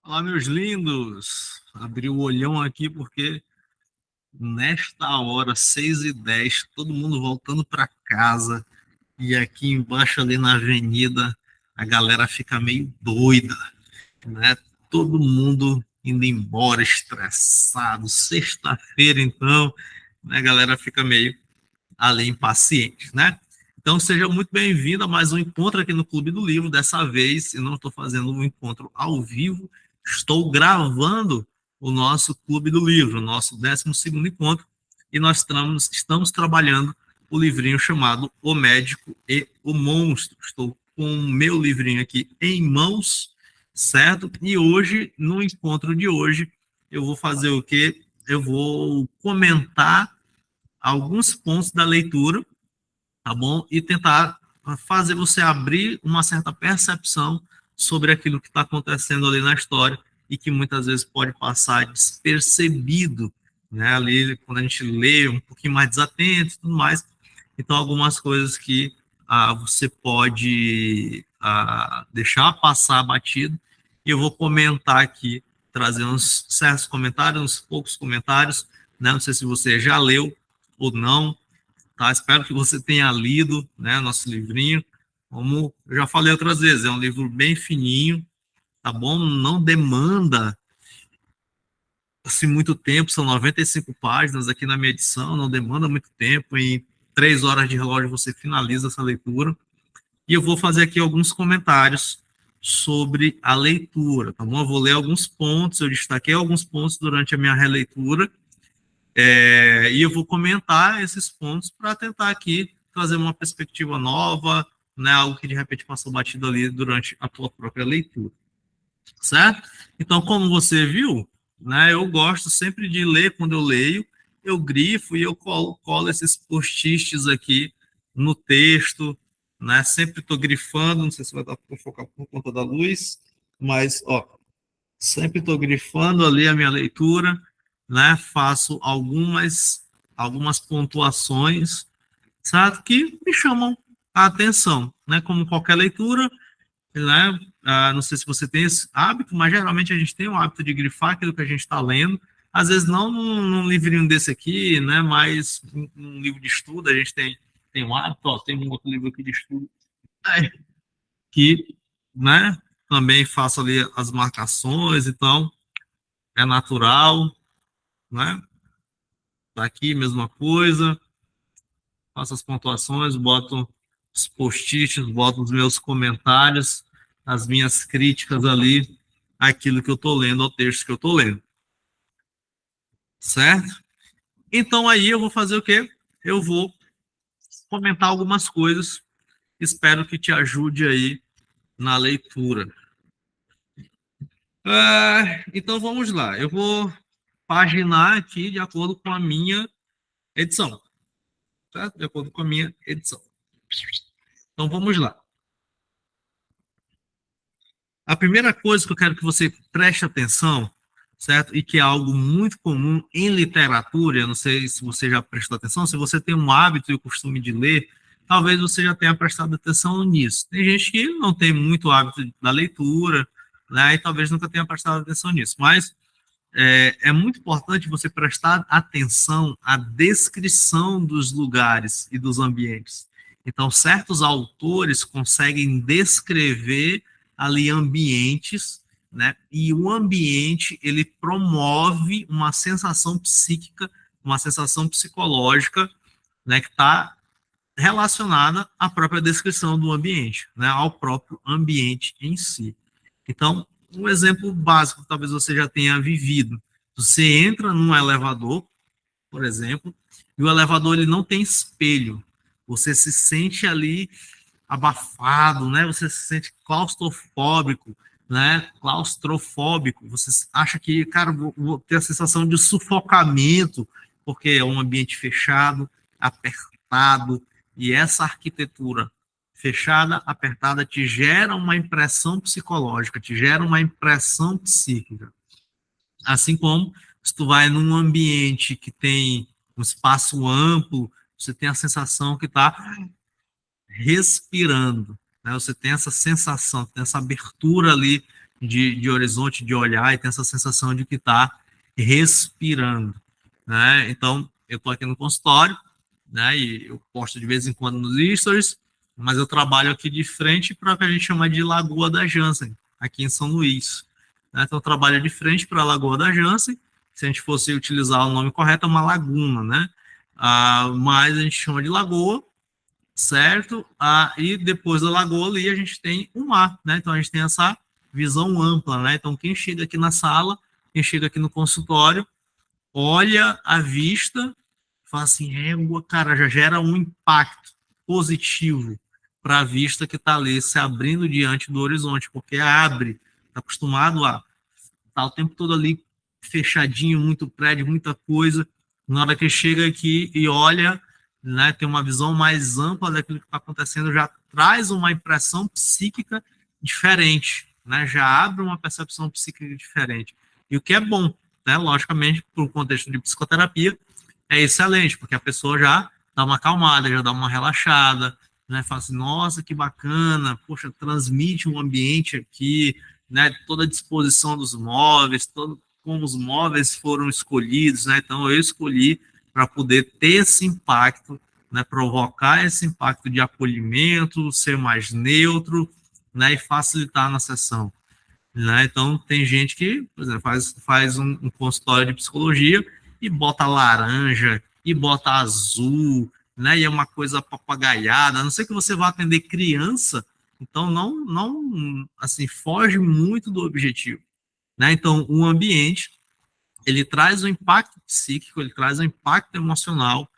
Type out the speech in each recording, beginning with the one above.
Olá, meus lindos! Abri o olhão aqui porque nesta hora, 6h10, todo mundo voltando para casa e aqui embaixo ali na avenida a galera fica meio doida, né? Todo mundo indo embora, estressado. Sexta-feira, então, né, a galera fica meio ali impaciente, né? Então, seja muito bem-vindo a mais um encontro aqui no Clube do Livro. Dessa vez, eu não estou fazendo um encontro ao vivo, estou gravando o nosso Clube do Livro, o nosso 12º encontro, e nós estamos trabalhando o livrinho chamado O Médico e o Monstro. Estou com o meu livrinho aqui em mãos, certo? E hoje, no encontro de hoje, eu vou fazer o quê? Eu vou comentar alguns pontos da leitura, tá bom? E tentar fazer você abrir uma certa percepção sobre aquilo que está acontecendo ali na história e que muitas vezes pode passar despercebido, né? Ali, quando a gente lê um pouquinho mais desatento e tudo mais. Então, algumas coisas que você pode deixar passar batido. E eu vou comentar aqui, trazer uns certos comentários, uns poucos comentários, né? Não sei se você já leu ou não, tá? Espero que você tenha lido, né, nosso livrinho. Como eu já falei outras vezes, é um livro bem fininho, tá bom? Não demanda assim muito tempo, são 95 páginas aqui na minha edição, não demanda muito tempo, em 3 horas de relógio você finaliza essa leitura. E eu vou fazer aqui alguns comentários sobre a leitura, tá bom? Eu vou ler alguns pontos, eu destaquei alguns pontos durante a minha releitura, e eu vou comentar esses pontos para tentar aqui trazer uma perspectiva nova, né, algo que de repente passou batido ali durante a tua própria leitura, certo? Então, como você viu, né, eu gosto sempre de ler quando eu leio, eu grifo e eu colo esses post-its aqui no texto, né, sempre estou grifando, não sei se vai dar para focar por conta da luz, mas, ó, sempre estou grifando ali a minha leitura, né? Faço algumas pontuações, sabe, que me chamam a atenção, né? Como qualquer leitura, né? Não sei se você tem esse hábito, mas geralmente a gente tem o hábito de grifar aquilo que a gente está lendo. Às vezes não num livrinho desse aqui, né? Mas num livro de estudo a gente tem um hábito. Ó, tem um outro livro aqui de estudo, né, que, né? Também faço ali as marcações, então é natural, né? Tá aqui, mesma coisa, faço as pontuações, boto os post-its, boto os meus comentários, as minhas críticas ali, aquilo que eu tô lendo, ao texto que eu tô lendo, certo? Então aí eu vou fazer o quê? Eu vou comentar algumas coisas, espero que te ajude aí na leitura. Então vamos lá, eu vou paginar aqui de acordo com a minha edição, certo? De acordo com a minha edição. Então vamos lá. A primeira coisa que eu quero que você preste atenção, certo? E que é algo muito comum em literatura, eu não sei se você já prestou atenção, se você tem um hábito e o costume de ler, talvez você já tenha prestado atenção nisso. Tem gente que não tem muito hábito da leitura, né? E talvez nunca tenha prestado atenção nisso. Mas é muito importante você prestar atenção à descrição dos lugares e dos ambientes. Então, certos autores conseguem descrever ali ambientes, né? E o ambiente ele promove uma sensação psíquica, uma sensação psicológica, né? Que está relacionada à própria descrição do ambiente, né? Ao próprio ambiente em si. Então, um exemplo básico, talvez você já tenha vivido. Você entra num elevador, por exemplo, e o elevador ele não tem espelho. Você se sente ali abafado, né? Você se sente claustrofóbico, né? Claustrofóbico. Você acha que, cara, vou ter a sensação de sufocamento, porque é um ambiente fechado, apertado, e essa arquitetura fechada, apertada, te gera uma impressão psicológica, te gera uma impressão psíquica. Assim como se tu vai num ambiente que tem um espaço amplo, você tem a sensação que está respirando, né? Você tem essa sensação, tem essa abertura ali de horizonte, de olhar, e tem essa sensação de que está respirando, né? Então, eu estou aqui no consultório, né? E eu posto de vez em quando nos stories, mas eu trabalho aqui de frente para o que a gente chama de Lagoa da Jansen, aqui em São Luís, né? Então, eu trabalho de frente para a Lagoa da Jansen. Se a gente fosse utilizar o nome correto, é uma laguna, né? Mas a gente chama de lagoa, certo? E depois da lagoa ali a gente tem o mar, né? Então a gente tem essa visão ampla, né? Então quem chega aqui na sala, quem chega aqui no consultório, olha a vista, fala assim, cara, já gera um impacto positivo para a vista que está ali se abrindo diante do horizonte, porque abre, está acostumado a estar o tempo todo ali fechadinho, muito prédio, muita coisa. Na hora que chega aqui e olha, né, tem uma visão mais ampla daquilo que está acontecendo, já traz uma impressão psíquica diferente, né, já abre uma percepção psíquica diferente. E o que é bom, né, logicamente, para o contexto de psicoterapia, é excelente, porque a pessoa já dá uma acalmada, já dá uma relaxada, né, fala assim, nossa, que bacana, poxa, transmite um ambiente aqui, né, toda a disposição dos móveis, todo, como os móveis foram escolhidos, né, então eu escolhi para poder ter esse impacto, né, provocar esse impacto de acolhimento, ser mais neutro, né, e facilitar na sessão. Né? Então, tem gente que, por exemplo, faz um consultório de psicologia e bota laranja, e bota azul, né? E é uma coisa papagaiada, a não ser que você vá atender criança, então não assim, foge muito do objetivo. Né? Então, o ambiente, ele traz um impacto psíquico, ele traz um impacto emocional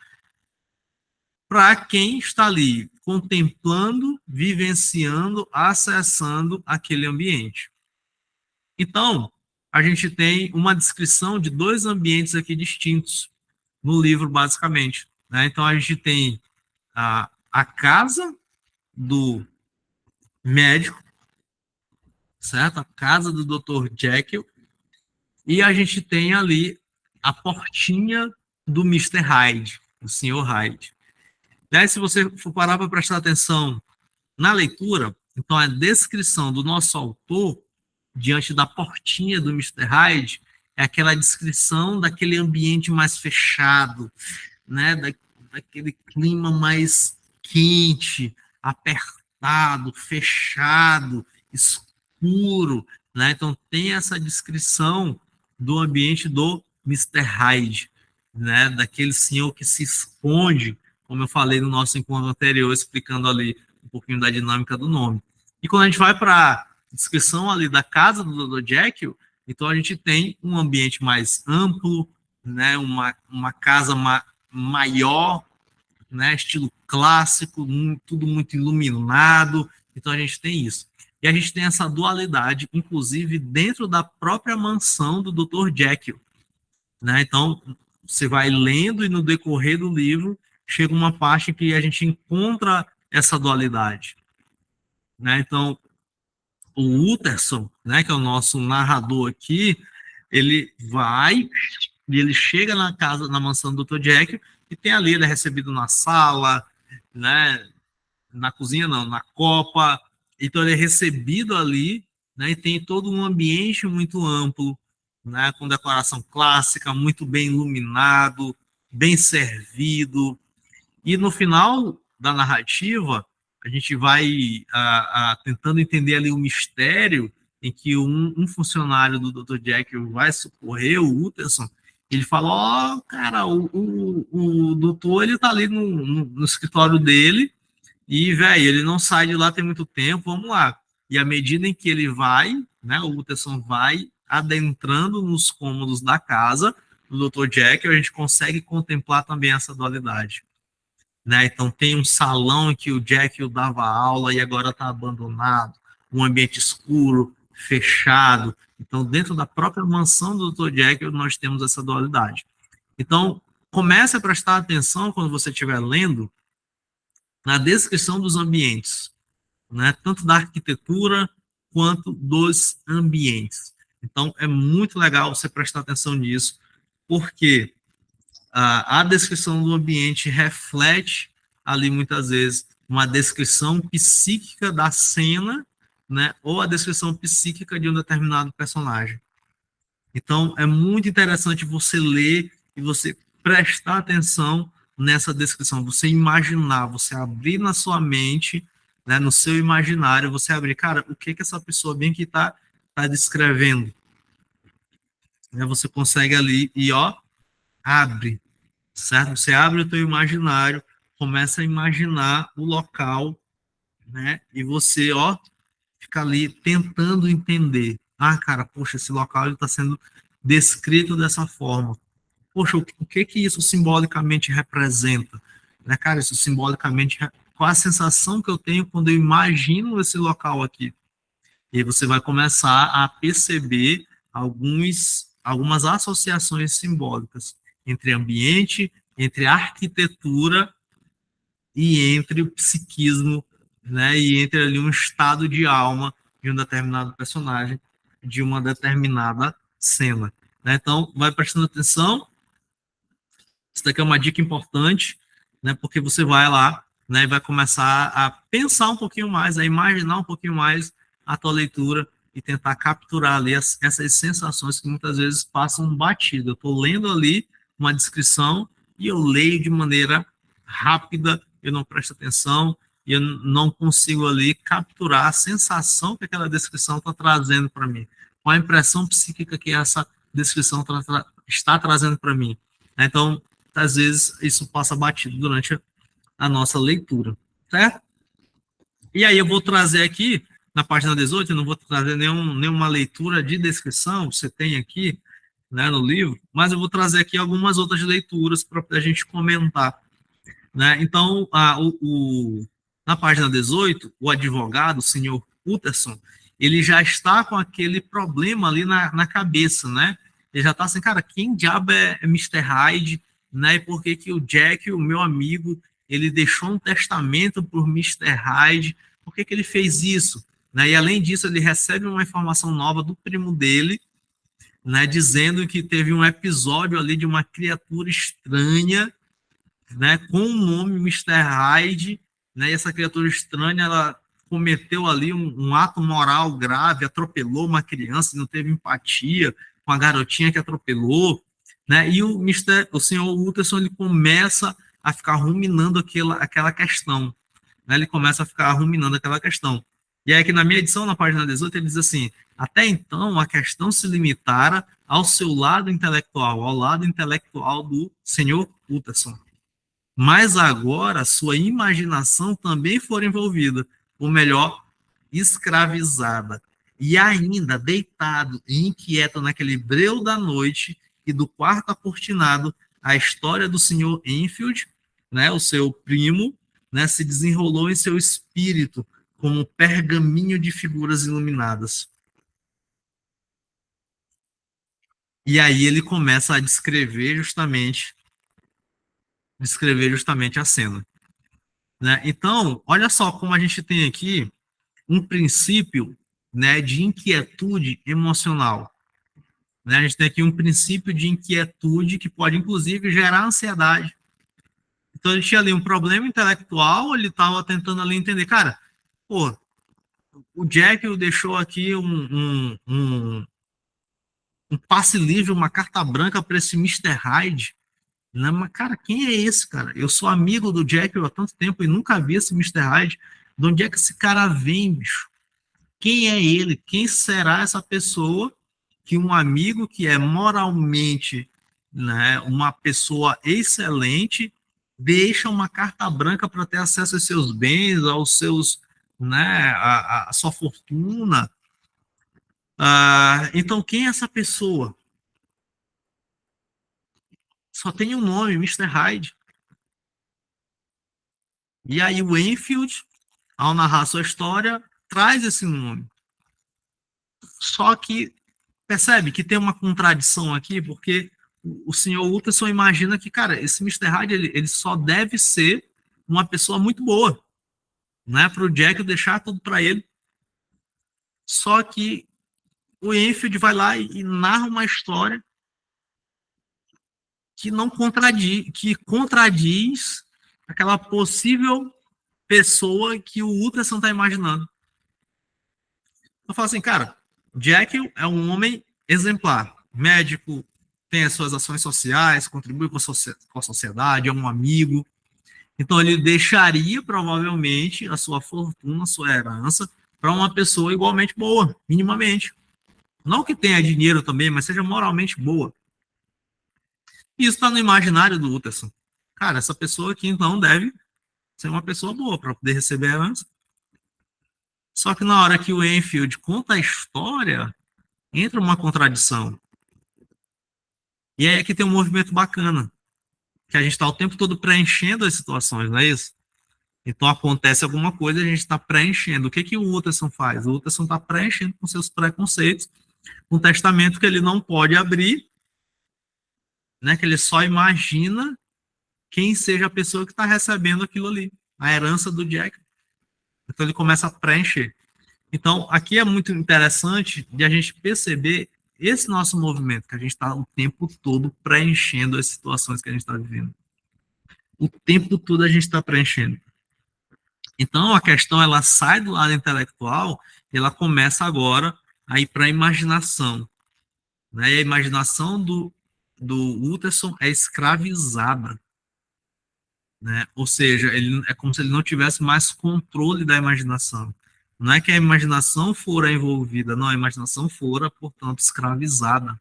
para quem está ali contemplando, vivenciando, acessando aquele ambiente. Então, a gente tem uma descrição de dois ambientes aqui distintos no livro, basicamente. Né? Então, a gente tem a casa do médico, certo? A casa do Dr. Jekyll, e a gente tem ali a portinha do Mr. Hyde, o Sr. Hyde. Daí, se você for parar para prestar atenção na leitura, então a descrição do nosso autor diante da portinha do Mr. Hyde é aquela descrição daquele ambiente mais fechado, né? Daquele clima mais quente, apertado, fechado, escuro, né? Então tem essa descrição do ambiente do Mr. Hyde, né? Daquele senhor que se esconde, como eu falei no nosso encontro anterior, explicando ali um pouquinho da dinâmica do nome. E quando a gente vai para descrição ali da casa do Dr. Jekyll, então a gente tem um ambiente mais amplo, né, uma casa maior, né, estilo clássico, tudo muito iluminado, então a gente tem isso. E a gente tem essa dualidade, inclusive, dentro da própria mansão do Dr. Jekyll. Né? Então, você vai lendo e no decorrer do livro, chega uma parte que a gente encontra essa dualidade. Né? Então, o Utterson, né, que é o nosso narrador aqui, ele vai e ele chega na casa, na mansão do Dr. Jekyll, e tem ali, ele é recebido na sala, né, na cozinha não, na copa, então ele é recebido ali, né, e tem todo um ambiente muito amplo, né, com decoração clássica, muito bem iluminado, bem servido, e no final da narrativa, a gente vai tentando entender ali o mistério em que um funcionário do Dr. Jekyll vai socorrer o Utterson. Ele fala, ó, cara, o doutor, ele tá ali no escritório dele e, velho, ele não sai de lá tem muito tempo, vamos lá. E à medida em que ele vai, né, o Utterson vai adentrando nos cômodos da casa do Dr. Jekyll, a gente consegue contemplar também essa dualidade. Né? Então tem um salão em que o Jekyll dava aula e agora está abandonado, um ambiente escuro, fechado. Então, dentro da própria mansão do Dr. Jekyll, nós temos essa dualidade. Então, comece a prestar atenção quando você estiver lendo na descrição dos ambientes, né? Tanto da arquitetura quanto dos ambientes. Então, é muito legal você prestar atenção nisso, porque a descrição do ambiente reflete ali muitas vezes uma descrição psíquica da cena, né, ou a descrição psíquica de um determinado personagem. Então, é muito interessante você ler e você prestar atenção nessa descrição, você imaginar, você abrir na sua mente, né, no seu imaginário, você abrir, cara, o que que essa pessoa bem que tá descrevendo? Né, você consegue ali e, ó, abre, certo? Você abre o teu imaginário, começa a imaginar o local, né, e você, ó, fica ali tentando entender. Ah, cara, poxa, esse local está sendo descrito dessa forma. Poxa, o que que isso simbolicamente representa? Né, cara, isso simbolicamente, qual a sensação que eu tenho quando eu imagino esse local aqui? E aí você vai começar a perceber algumas associações simbólicas entre ambiente, entre arquitetura e entre o psiquismo, né, e entre ali um estado de alma de um determinado personagem, de uma determinada cena. Né? Então, vai prestando atenção. Isso daqui é uma dica importante, né, porque você vai lá, né, e vai começar a pensar um pouquinho mais, a imaginar um pouquinho mais a tua leitura e tentar capturar ali essas sensações que muitas vezes passam batido. Eu estou lendo ali uma descrição e eu leio de maneira rápida, eu não presto atenção e eu não consigo ali capturar a sensação que aquela descrição está trazendo para mim. Qual a impressão psíquica que essa descrição está trazendo para mim. Então, às vezes, isso passa batido durante a nossa leitura, certo? E aí eu vou trazer aqui, na página 18, eu não vou trazer nenhuma leitura de descrição, você tem aqui, né, no livro, mas eu vou trazer aqui algumas outras leituras para a gente comentar. Né? Então, na página 18, o advogado, o senhor Utterson, ele já está com aquele problema ali na cabeça, né? Ele já está assim, cara, quem diabo é Mr. Hyde, né? E por que que o Jack, o meu amigo, ele deixou um testamento por Mr. Hyde? Por que que ele fez isso? Né? E além disso, ele recebe uma informação nova do primo dele, né? Dizendo que teve um episódio ali de uma criatura estranha, né, com o nome Mr. Hyde, né, e essa criatura estranha, ela cometeu ali um ato moral grave, atropelou uma criança, não teve empatia com a garotinha que atropelou, né, e o senhor Utterson, ele começa a ficar ruminando aquela questão, né, ele começa a ficar ruminando aquela questão. E aí aqui na minha edição, na página 18, ele diz assim, até então a questão se limitara ao seu lado intelectual, ao lado intelectual do senhor Utterson. Mas agora sua imaginação também for envolvida, ou melhor, escravizada, e ainda deitado e inquieto naquele breu da noite e do quarto acortinado, a história do senhor Enfield, né, o seu primo, né, se desenrolou em seu espírito como um pergaminho de figuras iluminadas. E aí ele começa a descrever justamente a cena. Né? Então, olha só como a gente tem aqui um princípio, né, de inquietude emocional. Né? A gente tem aqui um princípio de inquietude que pode, inclusive, gerar ansiedade. Então, ele tinha ali um problema intelectual, ele estava tentando ali entender, cara, pô, o Jack deixou aqui um passe livre, uma carta branca para esse Mr. Hyde. Né? Mas, cara, quem é esse, cara? Eu sou amigo do Jack há tanto tempo e nunca vi esse Mr. Hyde. De onde é que esse cara vem, bicho? Quem é ele? Quem será essa pessoa que um amigo que é moralmente, né, uma pessoa excelente deixa uma carta branca para ter acesso aos seus bens, aos seus, né, a sua fortuna? Então, quem é essa pessoa? Só tem um nome, Mr. Hyde. E aí o Enfield, ao narrar sua história, traz esse nome. Só que percebe que tem uma contradição aqui, porque o senhor Utterson imagina que, cara, esse Mr. Hyde, ele só deve ser uma pessoa muito boa, né, para o Jack deixar tudo para ele. Só que o Enfield vai lá e narra uma história que não contradiz aquela possível pessoa que o Utterson está imaginando. Eu falo assim, cara, Jekyll é um homem exemplar, médico, tem as suas ações sociais, contribui com a sociedade, é um amigo. Então ele deixaria provavelmente a sua fortuna, a sua herança para uma pessoa igualmente boa, minimamente. Não que tenha dinheiro também, mas seja moralmente boa. E isso está no imaginário do Utterson. Cara, essa pessoa aqui então deve ser uma pessoa boa para poder receber a herança. Só que na hora que o Enfield conta a história, entra uma contradição. E aí é que tem um movimento bacana, que a gente está o tempo todo preenchendo as situações, não é isso? Então acontece alguma coisa, a gente está preenchendo. O que que o Utterson faz? O Utterson está preenchendo com seus preconceitos um testamento que ele não pode abrir, né? Que ele só imagina quem seja a pessoa que está recebendo aquilo ali, a herança do Jack. Então ele começa a preencher. Então aqui é muito interessante de a gente perceber esse nosso movimento, que a gente está o tempo todo preenchendo as situações que a gente está vivendo. O tempo todo a gente está preenchendo. Então a questão ela sai do lado intelectual e ela começa agora a ir para a imaginação. Né? E a imaginação do Utterson é escravizada. Né? Ou seja, ele, é como se ele não tivesse mais controle da imaginação. Não é que a imaginação fora envolvida, não, a imaginação fora, portanto, escravizada.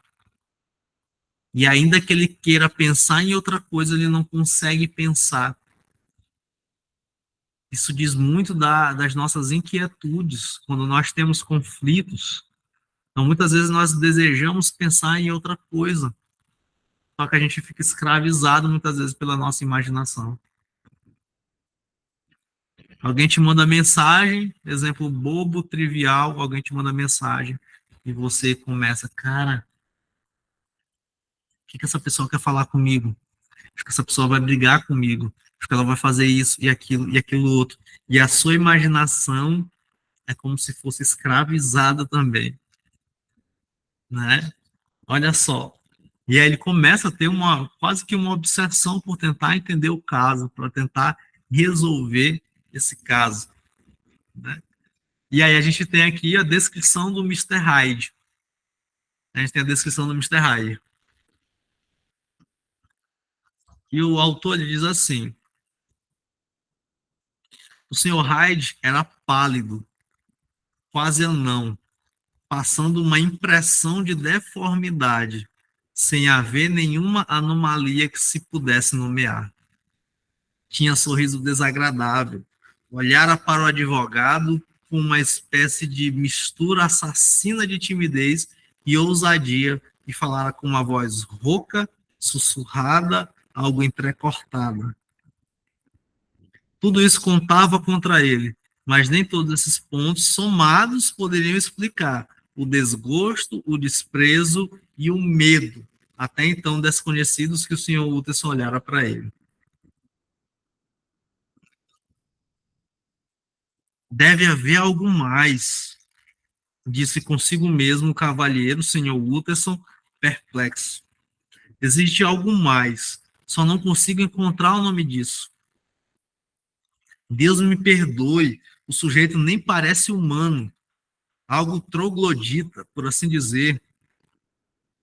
E ainda que ele queira pensar em outra coisa, ele não consegue pensar. Isso diz muito das nossas inquietudes, quando nós temos conflitos. Então, muitas vezes nós desejamos pensar em outra coisa, só que a gente fica escravizado muitas vezes pela nossa imaginação. Alguém te manda mensagem, exemplo bobo, trivial, alguém te manda mensagem e você começa, cara, o que essa pessoa quer falar comigo? Acho que essa pessoa vai brigar comigo, acho que ela vai fazer isso e aquilo outro. E a sua imaginação é como se fosse escravizada também, né? Olha só. E aí ele começa a ter uma quase que uma obsessão por tentar entender o caso, para tentar resolver esse caso, né? E aí a gente tem aqui a descrição do Mr. Hyde. A gente tem a descrição do Mr. Hyde. E o autor ele diz assim: o Sr. Hyde era pálido, quase anão, passando uma impressão de deformidade, sem haver nenhuma anomalia que se pudesse nomear. Tinha sorriso desagradável, olhara para o advogado com uma espécie de mistura assassina de timidez e ousadia e falara com uma voz rouca, sussurrada, algo entrecortada. Tudo isso contava contra ele, mas nem todos esses pontos somados poderiam explicar o desgosto, o desprezo e o medo, até então desconhecidos, que o senhor Utterson olhara para ele. Deve haver algo mais, disse consigo mesmo o cavalheiro, senhor Utterson, perplexo. Existe algo mais, só não consigo encontrar o nome disso. Deus me perdoe, o sujeito nem parece humano, algo troglodita, por assim dizer.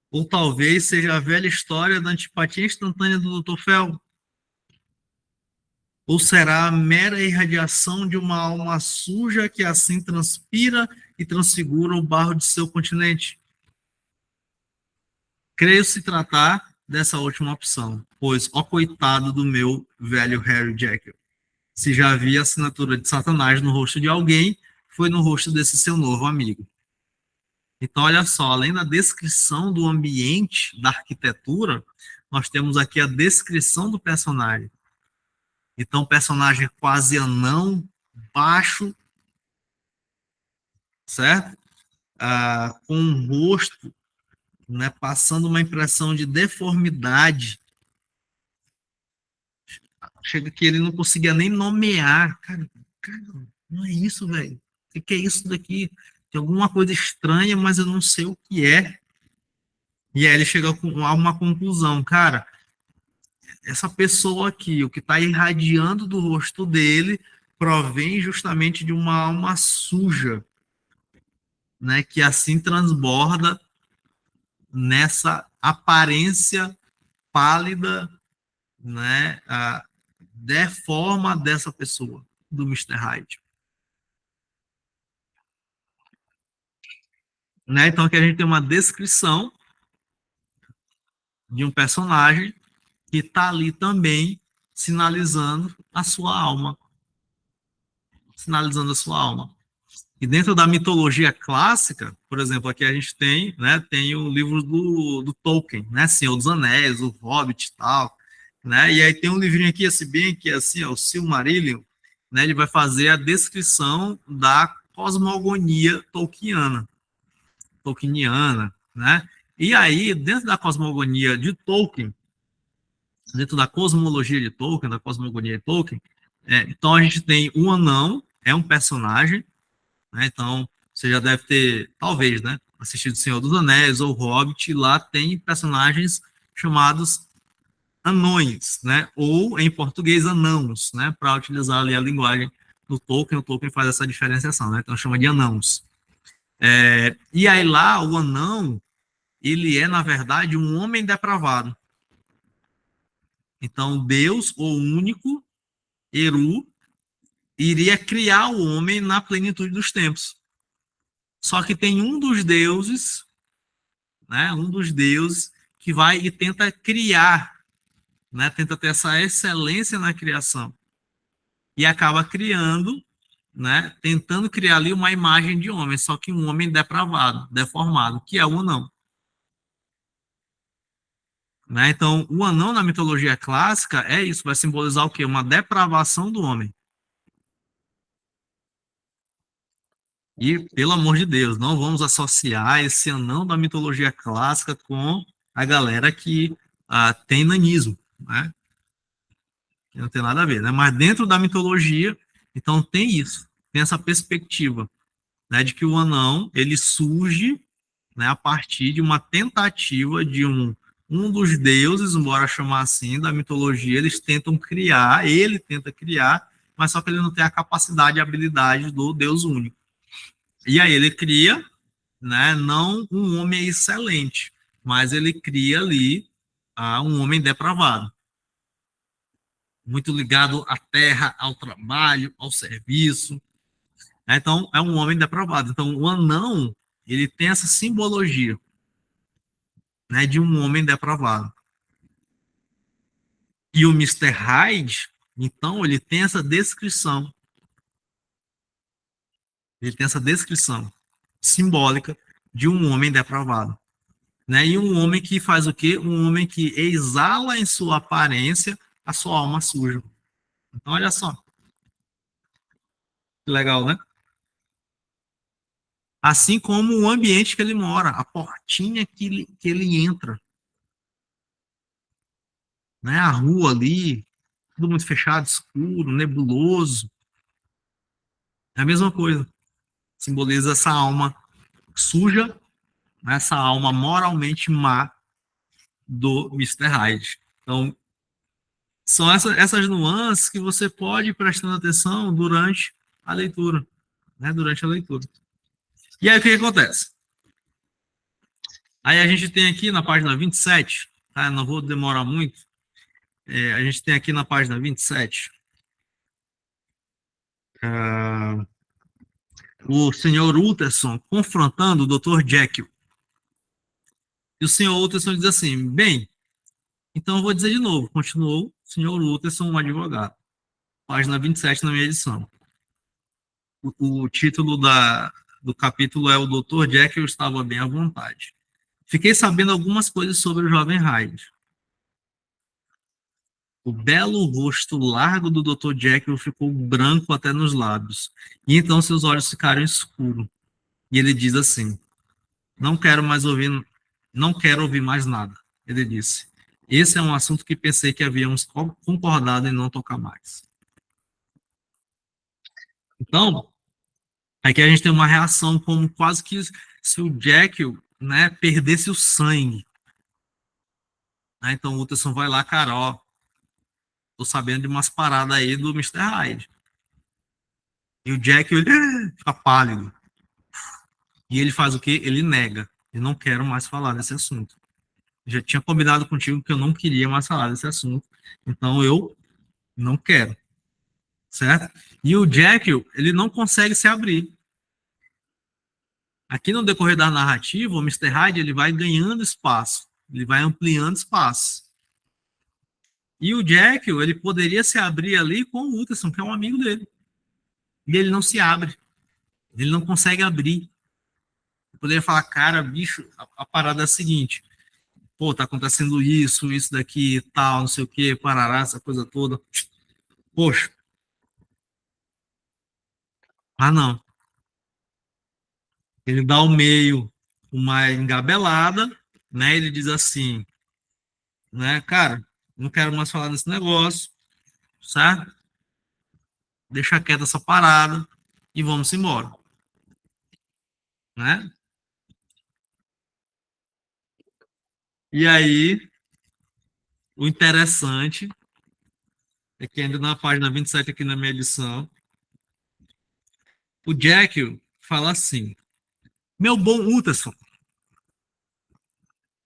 Ou talvez seja a velha história da antipatia instantânea do Dr. Fell. Ou será a mera irradiação de uma alma suja que assim transpira e transfigura o barro de seu continente? Creio se tratar dessa última opção, pois, ó coitado do meu velho Harry Jekyll, se já havia a assinatura de Satanás no rosto de alguém, foi no rosto desse seu novo amigo. Então, olha só, além da descrição do ambiente, da arquitetura, nós temos aqui a descrição do personagem. Então, personagem quase anão, baixo, certo? Com um rosto, né, passando uma impressão de deformidade. Chega que ele não conseguia nem nomear. Cara, não é isso, velho. O que é isso daqui? Tem alguma coisa estranha, mas eu não sei o que é. E aí ele chega a uma conclusão, cara. Essa pessoa aqui, o que está irradiando do rosto dele, provém justamente de uma alma suja. né, que assim transborda nessa aparência pálida, né, deforma dessa pessoa, do Mr. Hyde. Né? Então aqui a gente tem uma descrição de um personagem que está ali também sinalizando a sua alma, sinalizando a sua alma. E dentro da mitologia clássica, por exemplo, aqui a gente tem, né, tem o livro do Tolkien, né, Senhor dos Anéis, o Hobbit e tal, né, e aí tem um livrinho aqui, assim, bem aqui, assim, ó, o Silmarillion, né, ele vai fazer a descrição da cosmogonia tolkieniana, né, e aí, dentro da cosmogonia de Tolkien, dentro da cosmologia de Tolkien, da cosmogonia de Tolkien, então a gente tem o anão, é um personagem, né? Então, você já deve ter, talvez, né, assistido Senhor dos Anéis ou Hobbit, lá tem personagens chamados anões, né? Ou, em português, anãos, né? Para utilizar ali a linguagem do Tolkien, o Tolkien faz essa diferenciação, né? Então, chama de anãos. E aí lá, o anão, ele é, na verdade, um homem depravado. Então, Deus, o único, Eru, iria criar o homem na plenitude dos tempos. Só que tem um dos deuses, né, um dos deuses que vai e tenta criar, né, tenta ter essa excelência na criação e acaba criando, né, tentando criar ali uma imagem de homem, só que um homem depravado, deformado, que é o anão. Né? Então, o anão na mitologia clássica é isso, vai simbolizar o quê? Uma depravação do homem. E, pelo amor de Deus, não vamos associar esse anão da mitologia clássica com a galera que tem nanismo, né? Não tem nada a ver, né? Mas dentro da mitologia, então tem isso, tem essa perspectiva, né, de que o anão ele surge, né, a partir de uma tentativa de um dos deuses, embora chamar assim, da mitologia, eles tentam criar, ele tenta criar, mas só que ele não tem a capacidade e habilidade do Deus único. E aí ele cria, né, não um homem excelente, mas ele cria ali um homem depravado, muito ligado à terra, ao trabalho, ao serviço. Então, é um homem depravado. Então, o anão, ele tem essa simbologia, né, de um homem depravado. E o Mr. Hyde, então, ele tem essa descrição. Ele tem essa descrição simbólica de um homem depravado. Né? E um homem que faz o quê? Um homem que exala em sua aparência a sua alma suja. Então, olha só. Que legal, né? Assim como o ambiente que ele mora, a portinha que ele entra, né? A rua ali, tudo muito fechado, escuro, nebuloso. É a mesma coisa. Simboliza essa alma suja, né? Essa alma moralmente má do Mr. Hyde. Então, são essas nuances que você pode ir prestando atenção durante a leitura, né? Durante a leitura. E aí, o que acontece? Aí a gente tem aqui na página 27, tá? Não vou demorar muito. A gente tem aqui na página 27 o senhor Utterson confrontando o Dr. Jekyll. E o senhor Utterson diz assim: bem, então eu vou dizer de novo, continuou o senhor Utterson, um advogado. Página 27 na minha edição. O título do capítulo é O Dr. Jekyll estava bem à vontade. Fiquei sabendo algumas coisas sobre o jovem Hyde. O belo rosto largo do Dr. Jekyll ficou branco até nos lábios, e então seus olhos ficaram escuros. E ele diz assim: Não quero mais ouvir, não quero ouvir mais nada. Ele disse: Esse é um assunto que pensei que havíamos concordado em não tocar mais. Então, aqui a gente tem uma reação como quase que se o Jekyll, né, perdesse o sangue. Né? Então o Utterson vai lá, cara, ó, tô sabendo de umas paradas aí do Mr. Hyde. E o Jekyll ele fica pálido. E ele faz o quê? Ele nega. Eu não quero mais falar desse assunto. Já tinha combinado contigo que eu não queria mais falar desse assunto. Então eu não quero, certo? E o Jekyll, ele não consegue se abrir. Aqui no decorrer da narrativa, o Mr. Hyde ele vai ganhando espaço, ele vai ampliando espaço. E o Jekyll, ele poderia se abrir ali com o Utterson, que é um amigo dele. E ele não se abre, ele não consegue abrir. Eu poderia falar, cara, bicho, a parada é a seguinte, pô, tá acontecendo isso daqui, tal, não sei o que, parará, essa coisa toda. Poxa, não. Ele dá ao meio uma engabelada, né? Ele diz assim, né, cara, não quero mais falar desse negócio, certo? Deixa quieta essa parada e vamos embora, né? E aí, o interessante é que ainda na página 27 aqui na minha edição, o Jekyll fala assim, meu bom Utterson,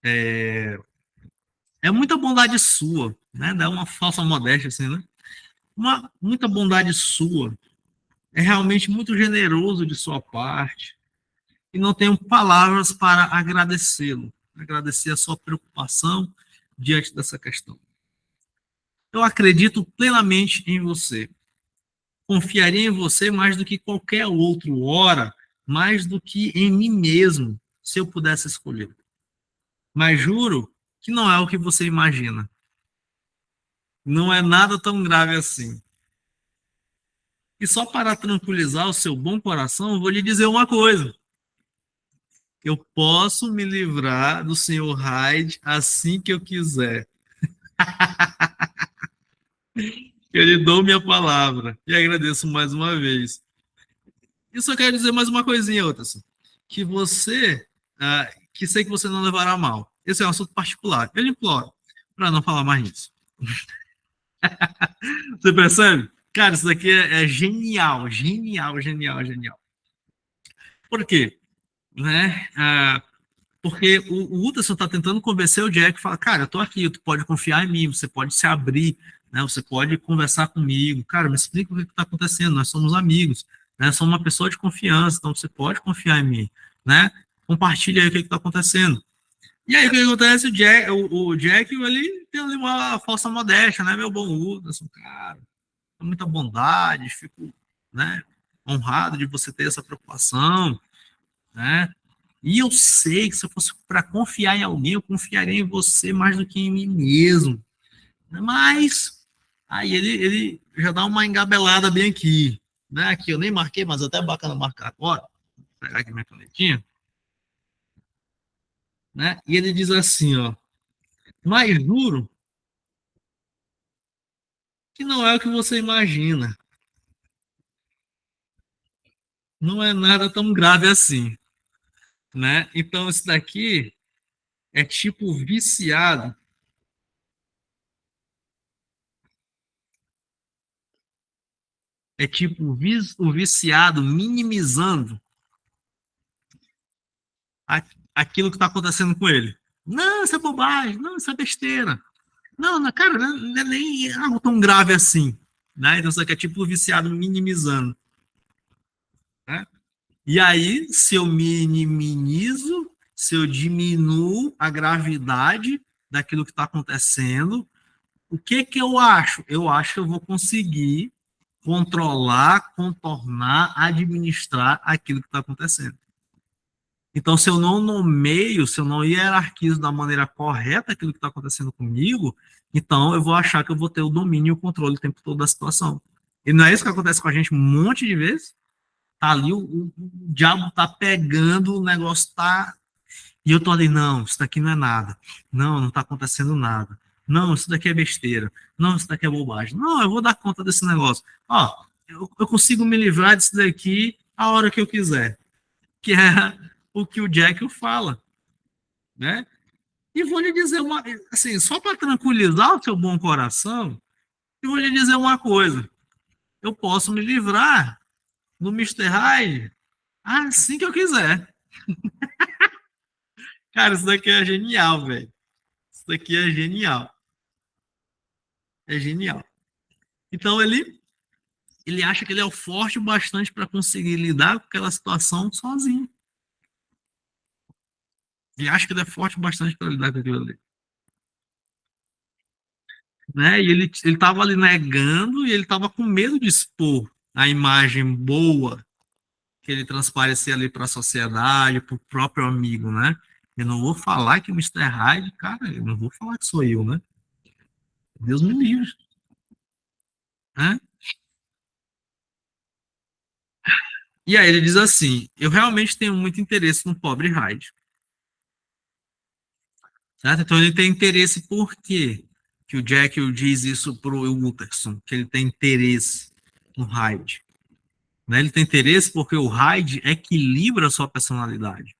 é muita bondade sua, né? Dá uma falsa modéstia assim, né? Muita bondade sua. É realmente muito generoso de sua parte. E não tenho palavras para agradecê-lo. Agradecer a sua preocupação diante dessa questão. Eu acredito plenamente em você. Confiaria em você mais do que qualquer outro, ora, mais do que em mim mesmo, se eu pudesse escolher. Mas juro que não é o que você imagina. Não é nada tão grave assim. E só para tranquilizar o seu bom coração, vou lhe dizer uma coisa. Eu posso me livrar do Sr. Hyde assim que eu quiser. Eu lhe dou minha palavra e agradeço mais uma vez. E só quero dizer mais uma coisinha, Otterson. Que você, que sei que você não levará a mal. Esse é um assunto particular. Eu lhe imploro para não falar mais nisso. Você percebe? Cara, isso daqui é genial, genial, genial, genial. Por quê? Né? Porque o Hudson está tentando convencer o Jack, fala, cara, eu tô aqui, tu pode confiar em mim, você pode se abrir, né? Você pode conversar comigo, cara, me explica o que está acontecendo, nós somos amigos, né? Somos uma pessoa de confiança, então você pode confiar em mim, né? Compartilha aí o que está acontecendo. E aí o que acontece? O Jack ele tem ali uma falsa modéstia, né? Meu bom Hudson, cara, muita bondade, fico, né, honrado de você ter essa preocupação, né? E eu sei que se eu fosse para confiar em alguém, eu confiaria em você mais do que em mim mesmo. Mas aí ele já dá uma engabelada bem aqui, né? Aqui eu nem marquei, mas até bacana marcar agora. Vou pegar aqui minha canetinha, né? E ele diz assim, ó, mas juro que não é o que você imagina. Não é nada tão grave assim, né? Então isso daqui é tipo viciado, é tipo o viciado minimizando aquilo que está acontecendo com ele. Não, isso é bobagem, não, isso é besteira. Não, cara, não é nem algo tão grave assim. Né? Então, isso aqui é tipo o viciado minimizando. Né? E aí, se eu minimizo, se eu diminuo a gravidade daquilo que está acontecendo, o que que eu acho? Eu acho que eu vou conseguir controlar, contornar, administrar aquilo que está acontecendo. Então, se eu não nomeio, se eu não hierarquizo da maneira correta aquilo que está acontecendo comigo, então eu vou achar que eu vou ter o domínio e o controle o tempo todo da situação. E não é isso que acontece com a gente um monte de vezes? Tá ali, o diabo tá pegando, o negócio tá. E eu tô ali, não, isso daqui não é nada. Não, não tá acontecendo nada. Não, isso daqui é besteira. Não, isso daqui é bobagem. Não, eu vou dar conta desse negócio. Ó, eu consigo me livrar disso daqui a hora que eu quiser. Que é o que o Jekyll fala, né? E vou lhe dizer uma, assim, só para tranquilizar o seu bom coração, eu vou lhe dizer uma coisa. Eu posso me livrar do Mr. Hyde assim que eu quiser. Cara, isso daqui é genial, velho. Isso daqui é genial. É genial. Então ele acha que ele é o forte o bastante para conseguir lidar com aquela situação sozinho. Ele acha que ele é forte o bastante para lidar com aquilo ali. Né? E ele estava ali negando e ele estava com medo de expor a imagem boa que ele transparecia ali para a sociedade, para o próprio amigo, né? Eu não vou falar que o Mr. Hyde, cara, eu não vou falar que sou eu, né? Deus me livre, né? E aí ele diz assim: eu realmente tenho muito interesse no pobre Hyde. Certo? Então ele tem interesse por quê? Que o Jekyll diz isso pro Utterson, que ele tem interesse no Hyde. Né? Ele tem interesse porque o Hyde equilibra a sua personalidade.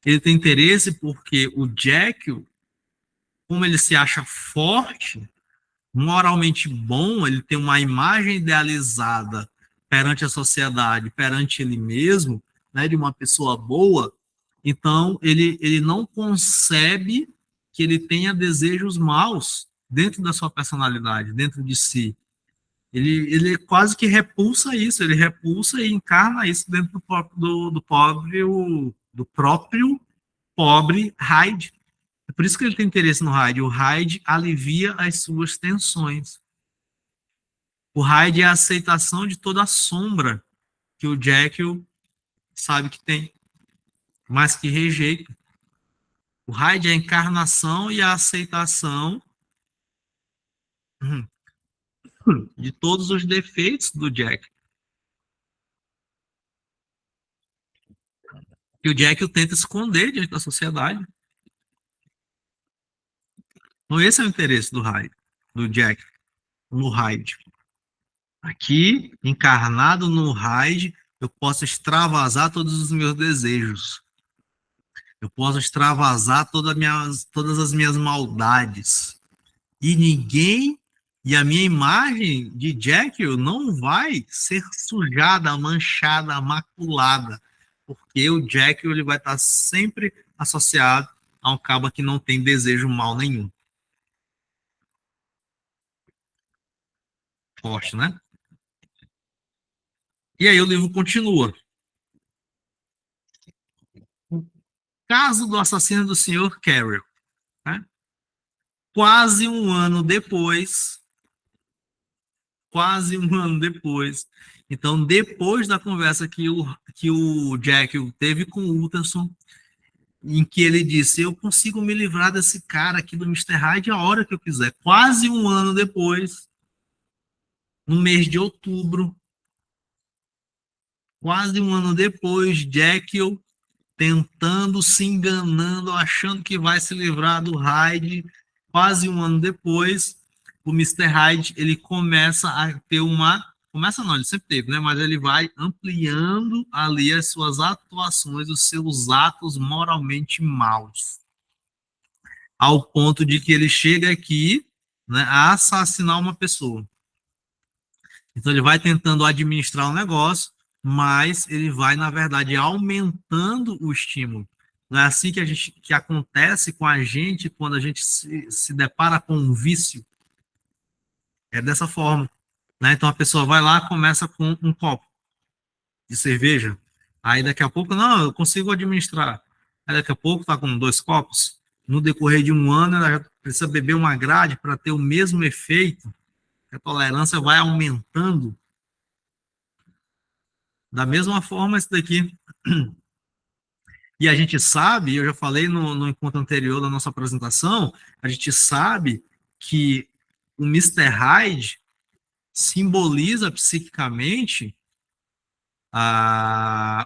Ele tem interesse porque o Jekyll, como ele se acha forte, moralmente bom, ele tem uma imagem idealizada perante a sociedade, perante ele mesmo, né, de uma pessoa boa, então ele não concebe que ele tenha desejos maus dentro da sua personalidade, dentro de si. Ele quase que repulsa isso, ele repulsa e encarna isso dentro do próprio pobre Hyde. É por isso que ele tem interesse no Hyde. O Hyde alivia as suas tensões. O Hyde é a aceitação de toda a sombra que o Jekyll sabe que tem, mas que rejeita. O Hyde é a encarnação e a aceitação de todos os defeitos do Jekyll. Que o Jekyll tenta esconder diante da sociedade. Então esse é o interesse do Hyde, do Jekyll, no Hyde. Aqui, encarnado no Hyde, eu posso extravasar todos os meus desejos. Eu posso extravasar todas as minhas maldades. E ninguém, e a minha imagem de Jekyll não vai ser sujada, manchada, maculada. Porque o Jekyll ele vai estar sempre associado a um cabo que não tem desejo mal nenhum. Forte, né? E aí o livro continua. O caso do assassino do Sr. Carroll. Né? Quase um ano depois, quase um ano depois. Então, depois da conversa que o Jekyll teve com o Utterson, em que ele disse, eu consigo me livrar desse cara aqui do Mr. Hyde a hora que eu quiser. Quase um ano depois, no mês de outubro, quase um ano depois, Jekyll tentando, se enganando, achando que vai se livrar do Hyde. Quase um ano depois, o Mr. Hyde ele começa a ter uma. Começa não, ele sempre teve, né? Mas ele vai ampliando ali as suas atuações, os seus atos moralmente maus. Ao ponto de que ele chega aqui, né, a assassinar uma pessoa. Então ele vai tentando administrar o negócio, mas ele vai, na verdade, aumentando o estímulo. Não é assim que acontece com a gente quando a gente se depara com um vício. É dessa forma. Né? Então a pessoa vai lá, começa com um copo de cerveja. Aí daqui a pouco, não, eu consigo administrar. Aí daqui a pouco está com 2 copos. No decorrer de um ano, ela já precisa beber uma grade para ter o mesmo efeito. A tolerância vai aumentando. Da mesma forma, esse daqui. E a gente sabe, eu já falei no encontro anterior da nossa apresentação, a gente sabe que o Mr. Hyde simboliza psiquicamente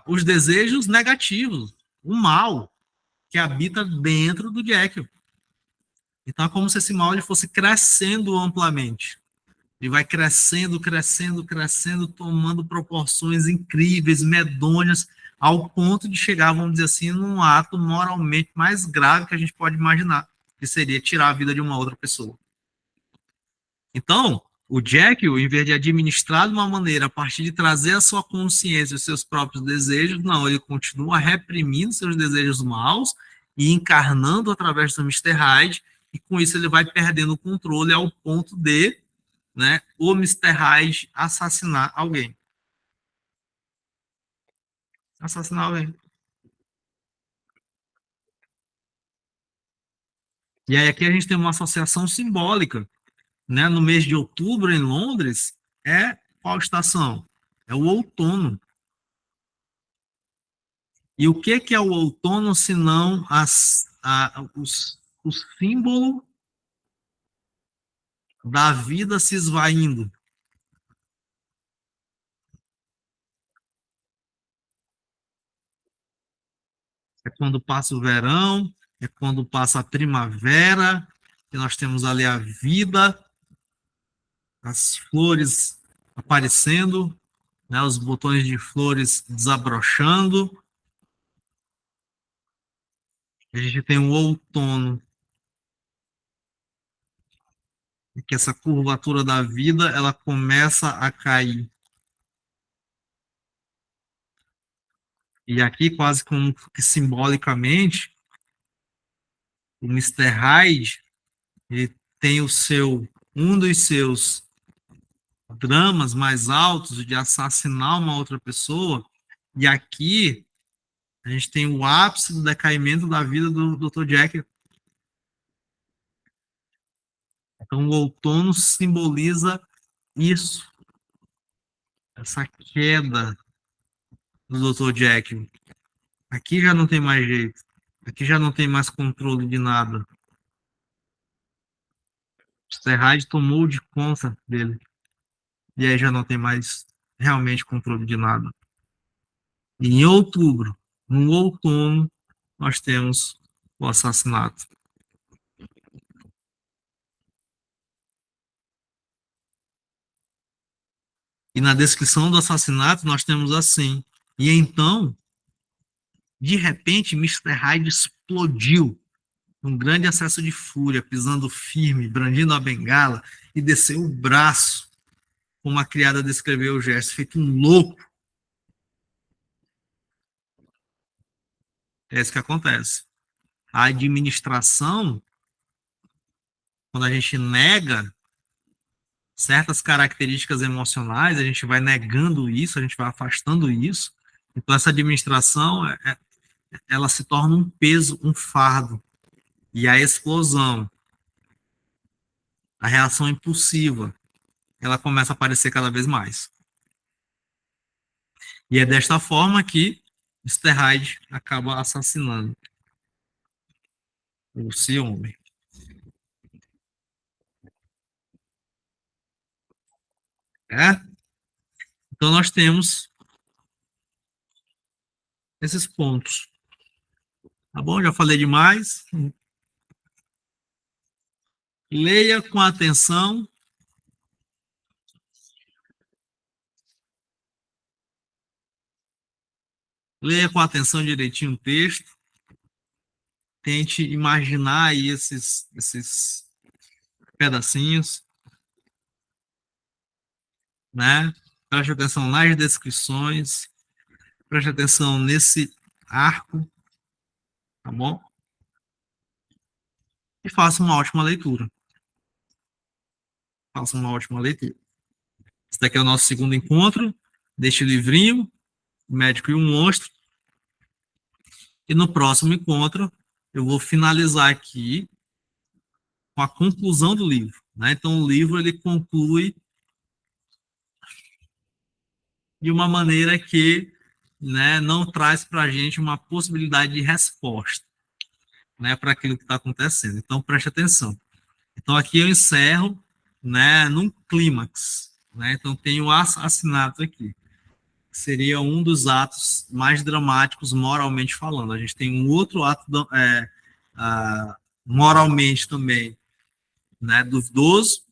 os desejos negativos, o mal que habita dentro do Jekyll. Então é como se esse mal ele fosse crescendo amplamente. Ele vai crescendo, crescendo, crescendo, tomando proporções incríveis, medonhas, ao ponto de chegar, vamos dizer assim, num ato moralmente mais grave que a gente pode imaginar, que seria tirar a vida de uma outra pessoa. Então, O Jekyll, em vez de administrar de uma maneira a partir de trazer a sua consciência os seus próprios desejos, não, ele continua reprimindo seus desejos maus e encarnando através do Mr. Hyde, e com isso ele vai perdendo o controle ao ponto de, né, o Mr. Hyde assassinar alguém. Assassinar alguém. E aí aqui a gente tem uma associação simbólica, né? No mês de outubro, em Londres, é qual estação? É o outono. E o que é o outono, senão o símbolo da vida se esvaindo? É quando passa o verão, é quando passa a primavera, que nós temos ali a vida, as flores aparecendo, né, os botões de flores desabrochando. A gente tem o outono, que essa curvatura da vida ela começa a cair. E aqui, quase como que simbolicamente, o Mr. Hyde ele tem um dos seus dramas mais altos de assassinar uma outra pessoa, e aqui a gente tem o ápice do decaimento da vida do Dr. Jekyll. Então, o outono simboliza isso, essa queda do Dr. Jekyll. Aqui já não tem mais jeito. Aqui já não tem mais controle de nada. O Hyde tomou de conta dele. E aí já não tem mais realmente controle de nada. E em outubro, no outono, nós temos o assassinato. E na descrição do assassinato nós temos assim. E então, de repente, Mr. Hyde explodiu num grande acesso de fúria, pisando firme, brandindo a bengala, e desceu o braço, como a criada descreveu o gesto, feito um louco. É isso que acontece. A administração, quando a gente nega certas características emocionais, a gente vai negando isso, a gente vai afastando isso. Então, essa administração, ela se torna um peso, um fardo. E a explosão, a reação impulsiva, ela começa a aparecer cada vez mais. E é desta forma que Mr. Hyde acaba assassinando o ciúme. É? Então, nós temos esses pontos. Tá bom? Já falei demais. Leia com atenção. Leia com atenção direitinho o texto. Tente imaginar aí esses pedacinhos, né? Preste atenção nas descrições. Preste atenção nesse arco, tá bom? E faça uma ótima leitura. Faça uma ótima leitura. Esse daqui é o nosso segundo encontro deste livrinho, O Médico e o Monstro. E no próximo encontro, eu vou finalizar aqui com a conclusão do livro, né? Então, o livro ele conclui de uma maneira que, né, não traz para a gente uma possibilidade de resposta, né, para aquilo que está acontecendo. Então, preste atenção. Então, aqui eu encerro, né, num clímax, né? Então, tem o assassinato aqui. Seria um dos atos mais dramáticos moralmente falando. A gente tem um outro ato moralmente também, né, duvidoso,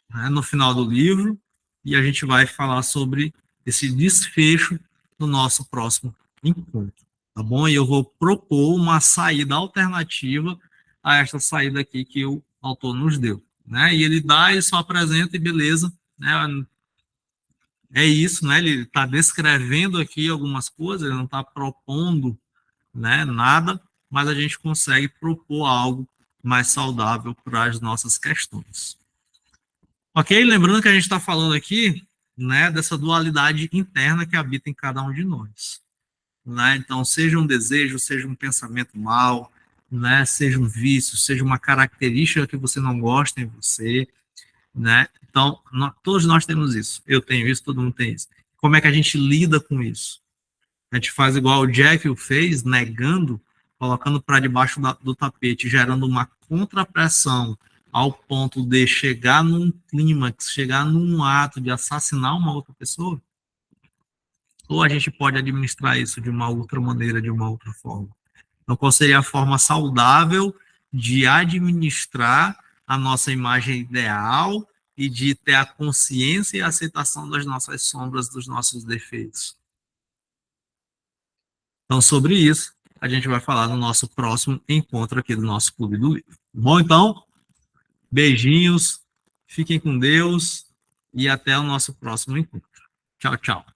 né, no final do livro, e a gente vai falar sobre esse desfecho no nosso próximo encontro, tá bom? E eu vou propor uma saída alternativa a esta saída aqui que o autor nos deu, né? E ele dá e só apresenta e beleza, né? É isso, né? Ele está descrevendo aqui algumas coisas, ele não está propondo, né, nada, mas a gente consegue propor algo mais saudável para as nossas questões. Ok? Lembrando que a gente está falando aqui, né, dessa dualidade interna que habita em cada um de nós. Né? Então, seja um desejo, seja um pensamento mal, né, seja um vício, seja uma característica que você não gosta em você, né? Então, todos nós temos isso. Eu tenho isso, todo mundo tem isso. Como é que a gente lida com isso? A gente faz igual o Jack fez, negando, colocando para debaixo do tapete, gerando uma contrapressão ao ponto de chegar num clímax, chegar num ato de assassinar uma outra pessoa? Ou a gente pode administrar isso de uma outra maneira, de uma outra forma? Então, qual seria a forma saudável de administrar a nossa imagem ideal e de ter a consciência e a aceitação das nossas sombras, dos nossos defeitos? Então, sobre isso, a gente vai falar no nosso próximo encontro aqui do nosso Clube do Livro. Bom, então, beijinhos, fiquem com Deus e até o nosso próximo encontro. Tchau, tchau.